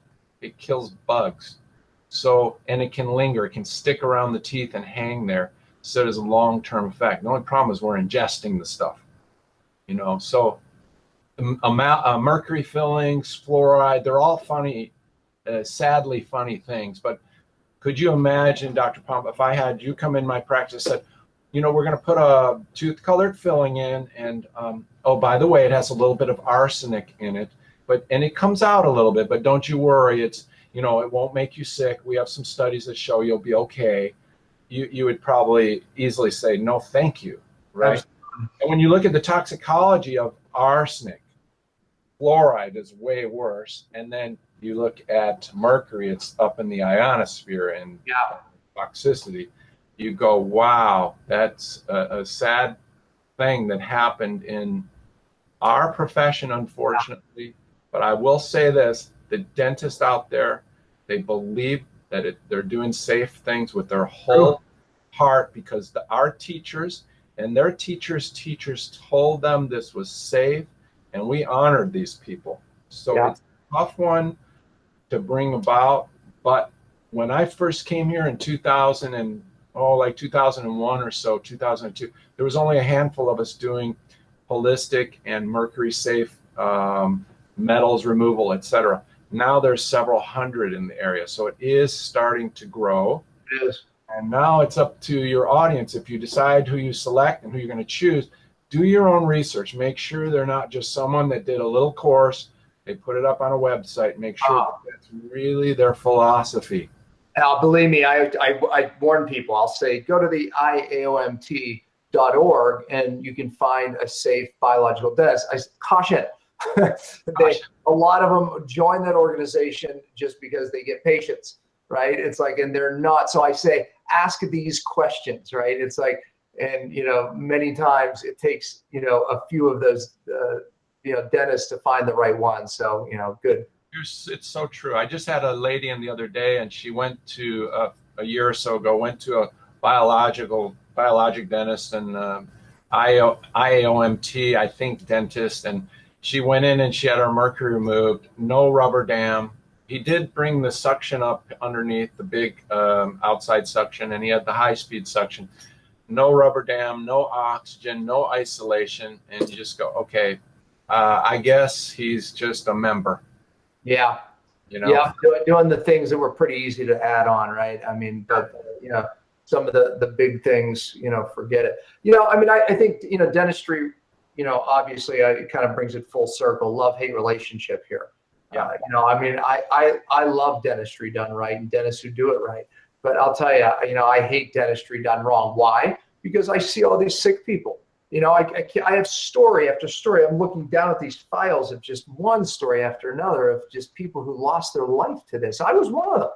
It kills bugs. So, and it can linger, it can stick around the teeth and hang there. So there's a long-term effect. The only problem is we're ingesting the stuff, you know. So mercury fillings, fluoride, they're all funny, sadly funny things. But could you imagine, Dr. Pompa, if I had you come in my practice and said, you know, we're going to put a tooth-colored filling in, and oh, by the way, it has a little bit of arsenic in it, and it comes out a little bit, but don't you worry, it's, you know, it won't make you sick. We have some studies that show you'll be okay. You would probably easily say, no, thank you, right? Absolutely. And when you look at the toxicology of arsenic, fluoride is way worse. And then you look at mercury, it's up in the ionosphere and toxicity. You go, wow, that's a sad thing that happened in our profession, unfortunately. But I will say this, the dentists out there, they believe that they're doing safe things with their whole heart, because our teachers and their teachers told them this was safe, and we honored these people. So it's a tough one to bring about. But when I first came here in 2001 or so, 2002, there was only a handful of us doing holistic and mercury safe metals removal, etc. Now there's several hundred in the area, so it is starting to grow. It is. And now it's up to your audience. If you decide who you select and who you're going to choose, do your own research. Make sure they're not just someone that did a little course, they put it up on a website. Make sure that's really their philosophy. Now, believe me, I warn people. I'll say, go to the IAOMT.org and you can find a safe biological dentist. I caution. A lot of them join that organization just because they get patients, right? It's like, and they're not. So I say, ask these questions, right? It's like, and, you know, many times it takes, you know, a few of those, you know, dentists to find the right one. So, you know, good. It's so true. I just had a lady in the other day, and she went to a year or so ago, went to a biologic dentist and IAOMT, I think, dentist, and she went in and she had her mercury removed, no rubber dam. He did bring the suction up underneath, the big outside suction, and he had the high-speed suction. No rubber dam, no oxygen, no isolation, and you just go, okay, I guess he's just a member. Yeah. You know? Yeah, doing the things that were pretty easy to add on, right? I mean, but, you know, some of the big things, you know, forget it. You know, I mean, I think, you know, dentistry, you know, obviously it kind of brings it full circle, love-hate relationship here. Yeah. You know, I mean, I love dentistry done right and dentists who do it right. But I'll tell you, you know, I hate dentistry done wrong. Why? Because I see all these sick people. You know, I have story after story. I'm looking down at these files of just one story after another of just people who lost their life to this. I was one of them,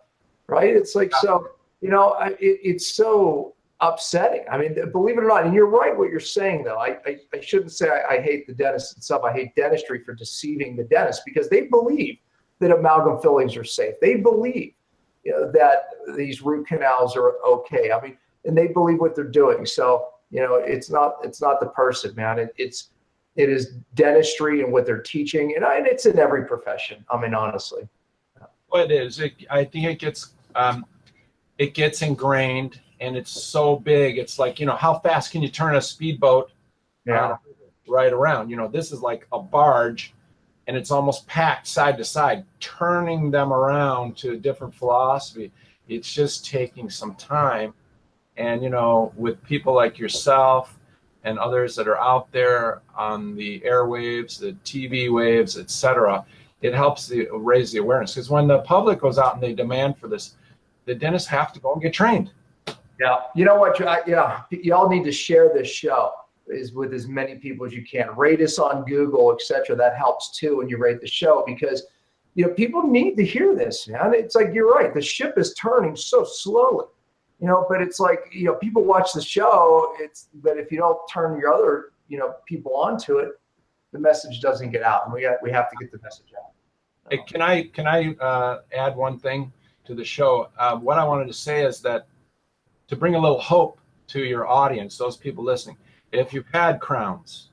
right? It's like, so, you know, it's so upsetting. I mean, believe it or not, and you're right what you're saying, though. I shouldn't say I hate the dentist itself. I hate dentistry for deceiving the dentist, because they believe that amalgam fillings are safe. They believe, you know, that these root canals are okay. I mean, and they believe what they're doing. So, you know, it's not the person, man. It is dentistry and what they're teaching, and it's in every profession. I mean, honestly. Well, it is. I think it gets ingrained, and it's so big. It's like, you know, how fast can you turn a speedboat right around? You know, this is like a barge, and it's almost packed side to side, turning them around to a different philosophy. It's just taking some time. And, you know, with people like yourself and others that are out there on the airwaves, the TV waves, etc., it helps raise the awareness. Because when the public goes out and they demand for this, the dentists have to go and get trained. Yeah. You know what? Y'all need to share this show with as many people as you can. Rate us on Google, etc. That helps too when you rate the show, because, you know, people need to hear this, man. It's like, you're right. The ship is turning so slowly. You know, but it's like, you know, people watch the show. But if you don't turn your other, you know, people onto it, the message doesn't get out, and we have to get the message out. Hey, can I add one thing to the show? What I wanted to say is that to bring a little hope to your audience, those people listening, If you've had crowns,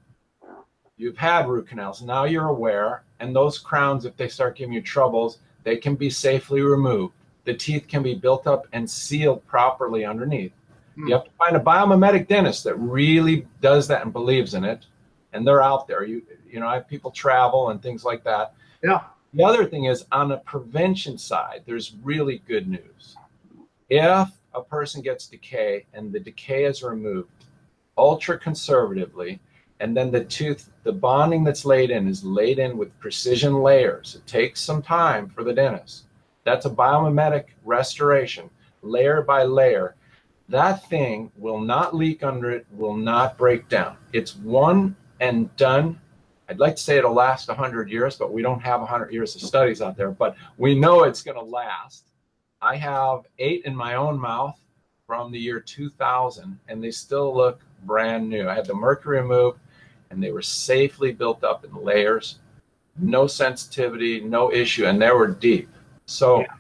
you've had root canals, now you're aware, and those crowns, if they start giving you troubles, they can be safely removed. The teeth can be built up and sealed properly underneath. You have to find a biomimetic dentist that really does that and believes in it, and they're out there. You know, I have people travel and things like that. Yeah. The other thing is, on the prevention side, there's really good news. If a person gets decay and the decay is removed ultra conservatively, and then the tooth, the bonding that's laid in is laid in with precision layers. It takes some time for the dentist. That's a biomimetic restoration, layer by layer. That thing will not leak under it, will not break down. It's one and done. I'd like to say it'll last 100 years, but we don't have 100 years of studies out there, but we know it's going to last. I have 8 in my own mouth from the year 2000, and they still look brand new. I had the mercury removed, and they were safely built up in layers, no sensitivity, no issue, and they were deep. So yeah.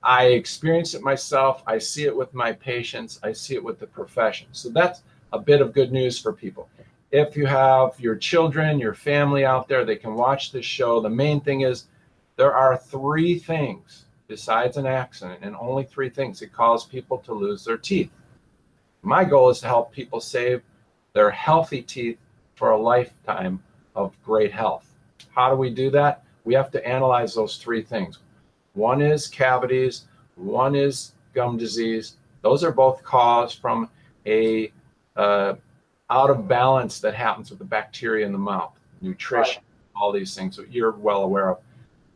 I experience it myself. I see it with my patients. I see it with the profession. So that's a bit of good news for people. If you have your children, your family out there, they can watch this show. The main thing is there are 3 things besides an accident, and only 3 things that cause people to lose their teeth. My goal is to help people save their healthy teeth for a lifetime of great health. How do we do that? We have to analyze those 3 things. One is cavities, one is gum disease. Those are both caused from a out of balance that happens with the bacteria in the mouth, nutrition, all these things that you're well aware of.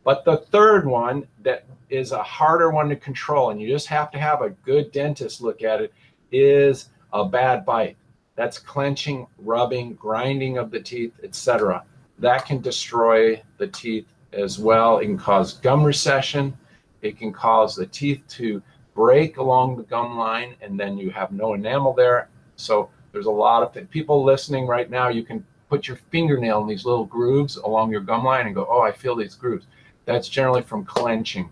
But the third one that is a harder one to control, and you just have to have a good dentist look at it, is a bad bite. That's clenching, rubbing, grinding of the teeth, etc. That can destroy the teeth as well. It can cause gum recession. It can cause the teeth to break along the gum line, and then you have no enamel there. So there's a lot of things. People listening right now, you can put your fingernail in these little grooves along your gum line and go, oh, I feel these grooves. That's generally from clenching.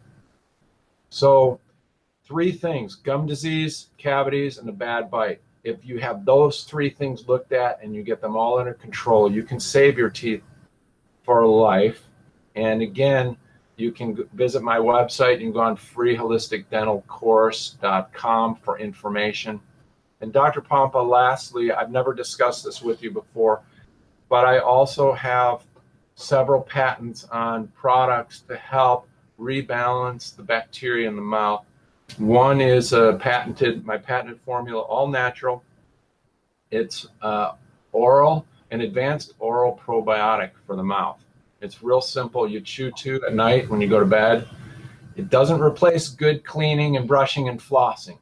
So 3 things: gum disease, cavities, and a bad bite. If you have those 3 things looked at and you get them all under control, you can save your teeth for life. And again, you can visit my website. You can go on freeholisticdentalcourse.com for information. And Dr. Pompa, lastly, I've never discussed this with you before, but I also have several patents on products to help rebalance the bacteria in the mouth. One is my patented formula, all natural. It's oral, an advanced oral probiotic for the mouth. It's real simple. You chew 2 at night when you go to bed. It doesn't replace good cleaning and brushing and flossing,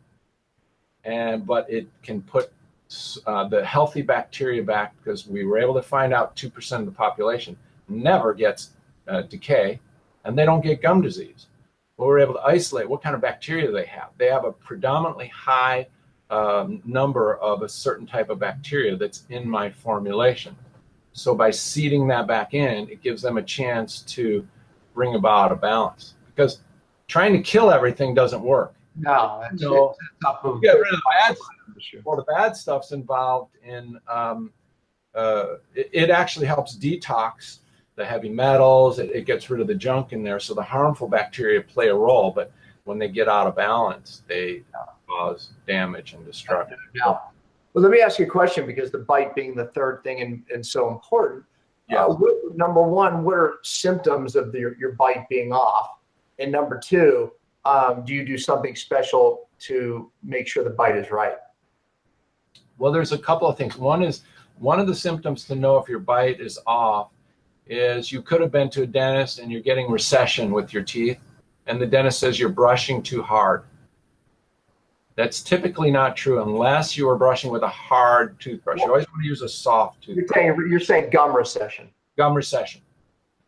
but it can put the healthy bacteria back, because we were able to find out 2% of the population never gets decay, and they don't get gum disease. But we're able to isolate what kind of bacteria they have. They have a predominantly high number of a certain type of bacteria that's in my formulation. So by seeding that back in, it gives them a chance to bring about a balance, because trying to kill everything doesn't work. No, it's get rid of the bad stuff. Well, the bad stuff's involved in, it actually helps detox the heavy metals. It gets rid of the junk in there. So the harmful bacteria play a role, but when they get out of balance, they cause damage and destruction. Yeah. Well, let me ask you a question, because the bite being the third thing and so important. Yeah. Number 1, what are symptoms of your bite being off? And number 2, do you do something special to make sure the bite is right? Well, there's a couple of things. One of the symptoms to know if your bite is off is you could have been to a dentist and you're getting recession with your teeth, and the dentist says you're brushing too hard. That's typically not true unless you are brushing with a hard toothbrush. You always want to use a soft toothbrush. You're saying gum recession. Gum recession.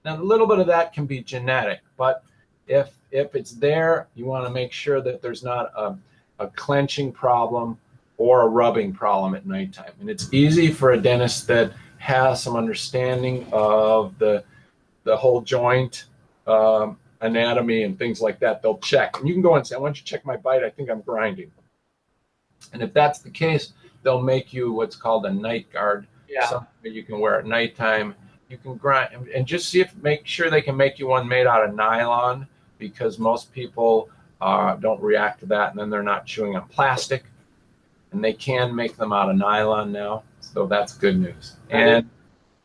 Now, a little bit of that can be genetic, but if it's there, you want to make sure that there's not a clenching problem or a rubbing problem at nighttime. And it's easy for a dentist that has some understanding of the whole joint anatomy and things like that. They'll check, and you can go and say, "I want you to check my bite. I think I'm grinding." And if that's the case, they'll make you what's called a night guard. Yeah. Something that you can wear at nighttime. You can grind and just make sure they can make you one made out of nylon, because most people don't react to that, and then they're not chewing on plastic. And they can make them out of nylon now, so that's good news. And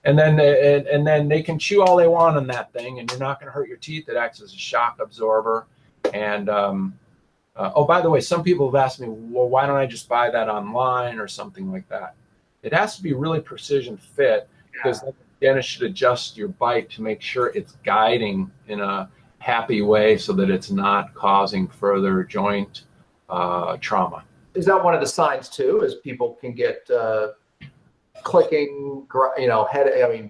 then they can chew all they want on that thing, and you're not going to hurt your teeth. It acts as a shock absorber. And oh, by the way, some people have asked me, well, why don't I just buy that online or something like that? It has to be really precision fit, because the dentist should adjust your bite to make sure it's guiding in a happy way so that it's not causing further joint trauma. Is that one of the signs too, is people can get clicking,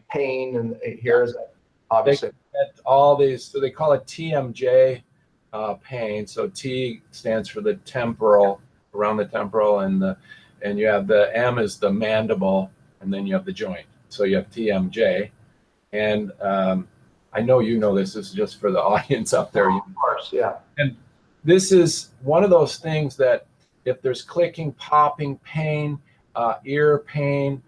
pain, and here's obviously. They get all these, so they call it TMJ pain. So T stands for the temporal, around the temporal, and you have the M is the mandible, and then you have the joint. So you have TMJ, and I know you know this. This is just for the audience up there. Of course, yeah. And this is one of those things that if there's clicking, popping, pain, ear pain,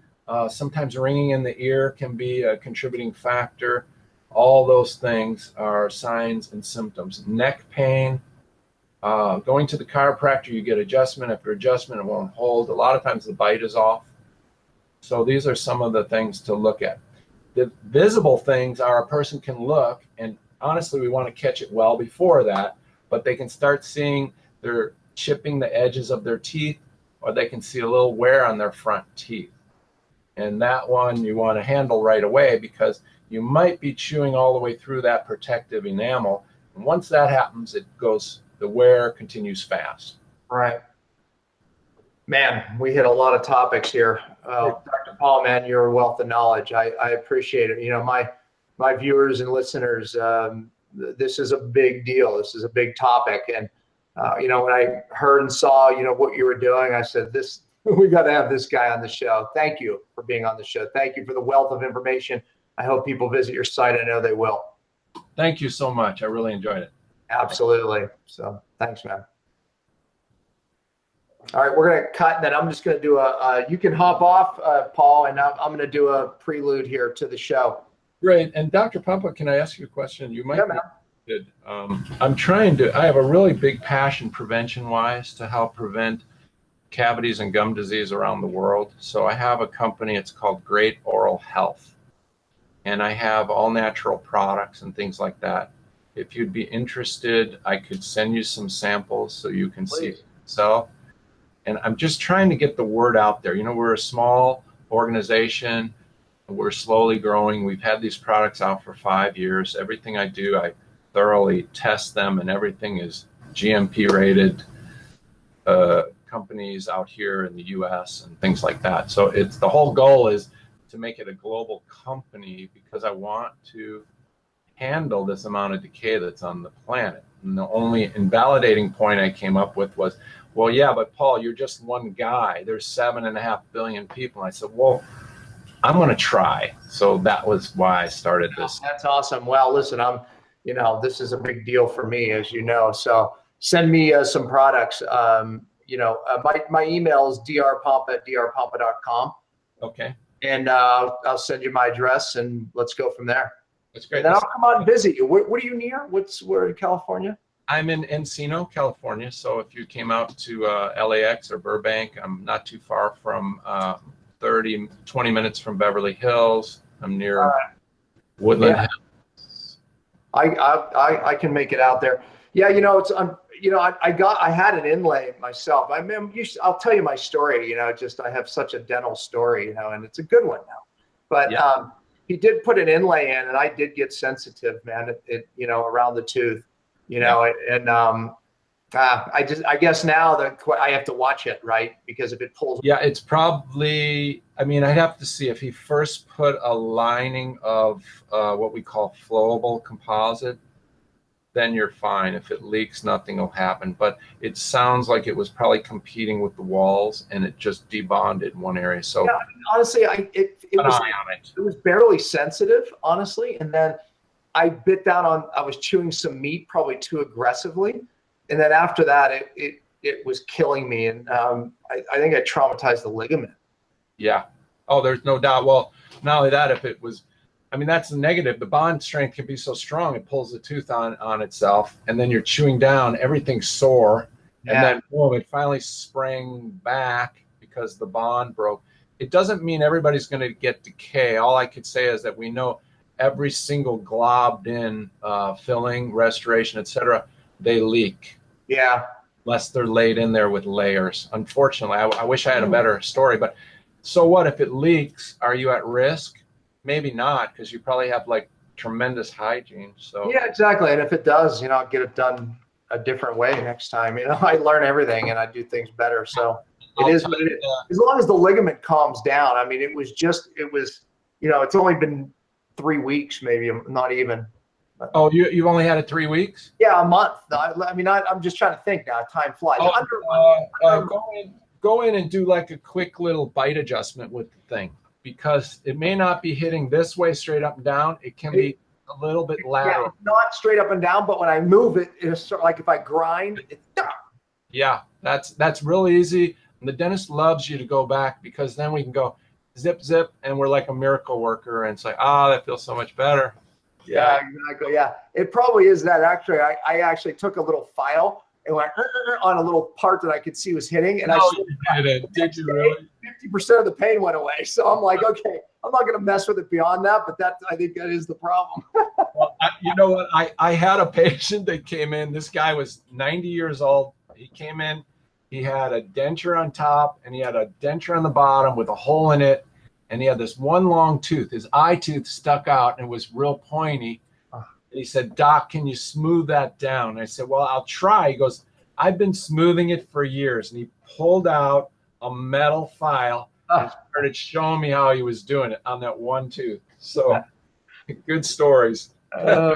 sometimes ringing in the ear can be a contributing factor. All those things are signs and symptoms. Neck pain, going to the chiropractor, you get adjustment after adjustment, it won't hold. A lot of times the bite is off. So these are some of the things to look at. The visible things are a person can look, and honestly, we want to catch it well before that, but they can start seeing they're chipping the edges of their teeth, or they can see a little wear on their front teeth. And that one you want to handle right away, because you might be chewing all the way through that protective enamel. And once that happens, the wear continues fast. Right. Man, we hit a lot of topics here. Dr. Paul, man, you're a wealth of knowledge. I appreciate it. You know, my viewers and listeners, this is a big deal. This is a big topic. And, when I heard and saw, what you were doing, I said, we got to have this guy on the show. Thank you for being on the show. Thank you for the wealth of information. I hope people visit your site. I know they will. Thank you so much. I really enjoyed it. Absolutely. So thanks, man. All right, we're going to cut, and then I'm just going to do you can hop off, Paul, and I'm going to do a prelude here to the show. Great. And Dr. Pompa, can I ask you a question? You might be interested. I have a really big passion prevention-wise to help prevent cavities and gum disease around the world. So I have a company, it's called Great Oral Health, and I have all natural products and things like that. If you'd be interested, I could send you some samples so you can see it yourself. And I'm just trying to get the word out there. We're a small organization. We're slowly growing. We've had these products out for 5 years. Everything I do, I thoroughly test them, and everything is GMP rated companies out here in the US and things like that. So the whole goal is to make it a global company, because I want to handle this amount of decay that's on the planet. And the only invalidating point I came up with was, well, yeah, but Paul, you're just one guy. There's 7.5 billion people. And I said, well, I'm going to try. So that was why I started this. That's awesome. Well, listen, this is a big deal for me, as you know. So send me some products. My email is drpompa@drpompa.com. Okay. And I'll send you my address, and let's go from there. That's great. And then I'll come out and visit you. What are you near? Where in California? I'm in Encino, California. So if you came out to LAX or Burbank, I'm not too far from 20 minutes from Beverly Hills. I'm near Woodland Hills. I can make it out there. Yeah, I had an inlay myself. I'll tell you my story. I have such a dental story, and it's a good one now. But he did put an inlay in, and I did get sensitive, man. It around the tooth, and I guess now that I have to watch it, right? Because if it pulls. Yeah, it's probably. I'd have to see if he first put a lining of what we call flowable composite. Then you're fine. If it leaks, nothing will happen. But it sounds like it was probably competing with the walls, and it just debonded one area. So honestly, it was barely sensitive, honestly. And then I bit down I was chewing some meat probably too aggressively. And then after that, it was killing me. And I think I traumatized the ligament. Yeah. Oh, there's no doubt. Well, not only that, if it was, I mean, that's the negative. The bond strength can be so strong, it pulls the tooth on itself. And then you're chewing down, everything's sore. And then boom, it finally sprang back because the bond broke. It doesn't mean everybody's going to get decay. All I could say is that we know every single globbed in filling, restoration, etc., they leak. Yeah. Unless they're laid in there with layers. Unfortunately, I wish I had a better story, but so what if it leaks? Are you at risk? Maybe not, because you probably have like tremendous hygiene. So yeah, exactly. And if it does, you know, I'll get it done a different way next time. You know, I learn everything and I do things better. So it is what it is. As long as the ligament calms down. I mean, it was, you know, it's only been 3 weeks, maybe, not even. Oh, you've only had it 3 weeks? Yeah, a month. I mean, I'm just trying to think now. Time flies. Go in and do like a quick little bite adjustment with the thing, because it may not be hitting this way straight up and down. It can be a little bit lateral. Yeah, not straight up and down, but when I move it, it's sort of like if I grind, it's yeah, that's real easy. And the dentist loves you to go back, because then we can go zip, zip, and we're like a miracle worker. And it's like, that feels so much better. Yeah, exactly. Yeah, it probably is that. Actually, I actually took a little file and went on a little part that I could see was hitting, and did you really? 50% of the pain went away. So I'm like, okay, I'm not going to mess with it beyond that, but I think that is the problem. Well, you know what? I had a patient that came in. This guy was 90 years old. He came in. He had a denture on top, and he had a denture on the bottom with a hole in it. And he had this one long tooth. His eye tooth stuck out and it was real pointy. And he said, "Doc, can you smooth that down?" And I said, "Well, I'll try." He goes, "I've been smoothing it for years." And he pulled out a metal file and started showing me how he was doing it on that one tooth. So good stories. Well,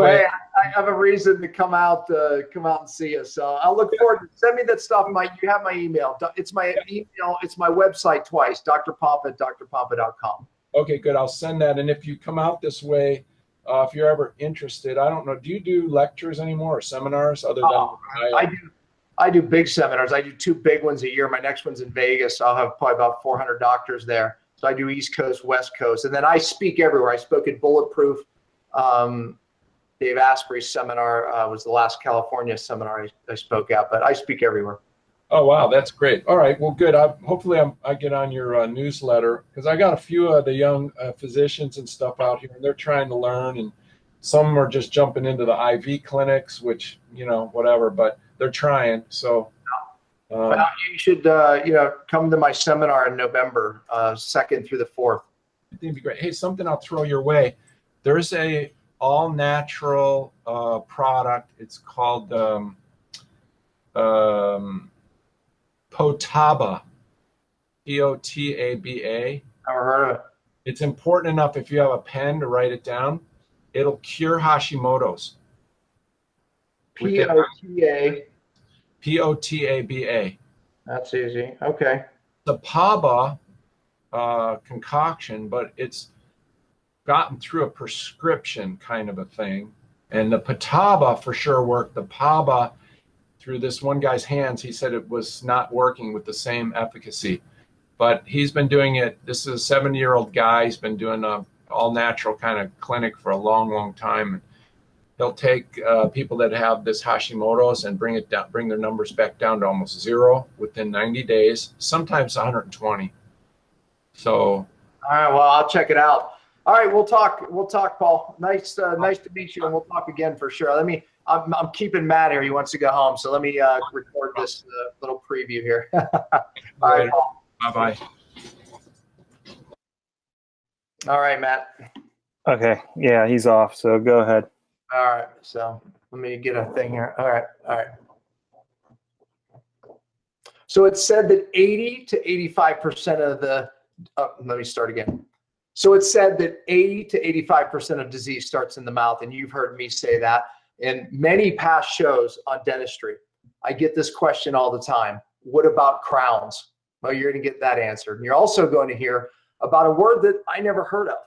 hey, I have a reason to come out and see us. So I'll look forward to send me that stuff. You have my email. It's my email. It's my website twice, drpompa@drpompa.com. Okay, good. I'll send that. And if you come out this way, if you're ever interested, I don't know, do you do lectures anymore or seminars other than? I do big seminars. I do 2 big ones a year. My next one's in Vegas. I'll have probably about 400 doctors there. So I do East Coast, West Coast, and then I speak everywhere. I spoke at Bulletproof. Dave Asprey's seminar was the last California seminar I spoke at, but I speak everywhere. Oh, wow. That's great. All right. Well, good. Hopefully I get on your newsletter, because I got a few of the young physicians and stuff out here, and they're trying to learn, and some are just jumping into the IV clinics, which, you know, whatever, but they're trying. So well, you should, come to my seminar in November, 2nd through the 4th. I think it'd be great. Hey, something I'll throw your way. There's a all natural product. It's called Potaba, Potaba. Never heard of it. It's important enough, if you have a pen, to write it down. It'll cure Hashimoto's. Potaba. Potaba. That's easy. Okay. The Paba concoction, but it's gotten through a prescription kind of a thing. And the Potaba for sure worked. The Paba, through this one guy's hands, he said it was not working with the same efficacy. But he's been doing it. This is a 70-year-old guy. He's been doing a all-natural kind of clinic for a long, long time. He'll take people that have this Hashimoto's and bring their numbers back down to almost 0 within 90 days, sometimes 120. So. All right. Well, I'll check it out. All right, we'll talk, Paul. Nice to meet you, and we'll talk again for sure. I'm keeping Matt here. He wants to go home, so let me record this little preview here. All right, Paul. Bye-bye. All right, Matt. Okay, yeah, he's off, so go ahead. All right, so let me get a thing here. All right. So it said that 80 to 85% of the, let me start again. So it said that 80 to 85% of disease starts in the mouth, and you've heard me say that in many past shows on dentistry. I get this question all the time. What about crowns? Well, you're going to get that answered. And you're also going to hear about a word that I never heard of,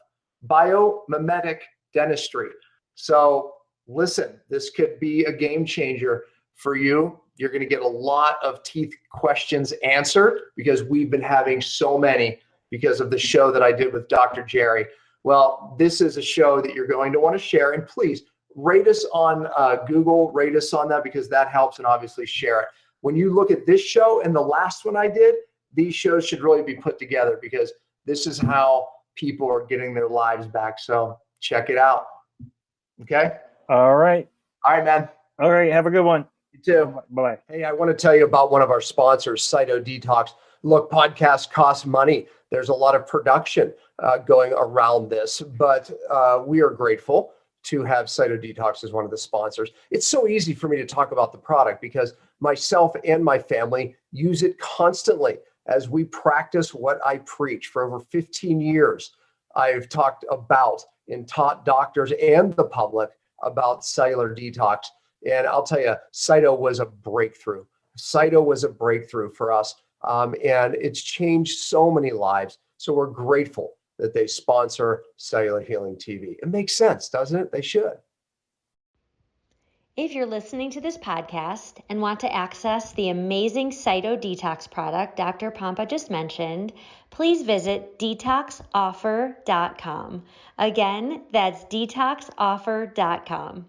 biomimetic dentistry. So listen, this could be a game changer for you. You're going to get a lot of teeth questions answered because we've been having so many because of the show that I did with Dr. Jerry. Well, this is a show that you're going to want to share, and please rate us on Google, rate us on that because that helps, and obviously share it. When you look at this show and the last one I did, these shows should really be put together because this is how people are getting their lives back. So check it out. Okay. All right. All right, man. All right. Have a good one. You too. Bye. Hey, I want to tell you about one of our sponsors, Cyto Detox. Look, podcasts cost money. There's a lot of production going around this, but we are grateful to have Cyto Detox as one of the sponsors. It's so easy for me to talk about the product because myself and my family use it constantly as we practice what I preach. For over 15 years, I've talked about and taught doctors and the public about cellular detox. And I'll tell you, Cyto was a breakthrough. Cyto was a breakthrough for us. And it's changed so many lives. So we're grateful that they sponsor Cellular Healing TV. It makes sense, doesn't it? They should. If you're listening to this podcast and want to access the amazing Cyto Detox product Dr. Pompa just mentioned, please visit detoxoffer.com. Again, that's detoxoffer.com.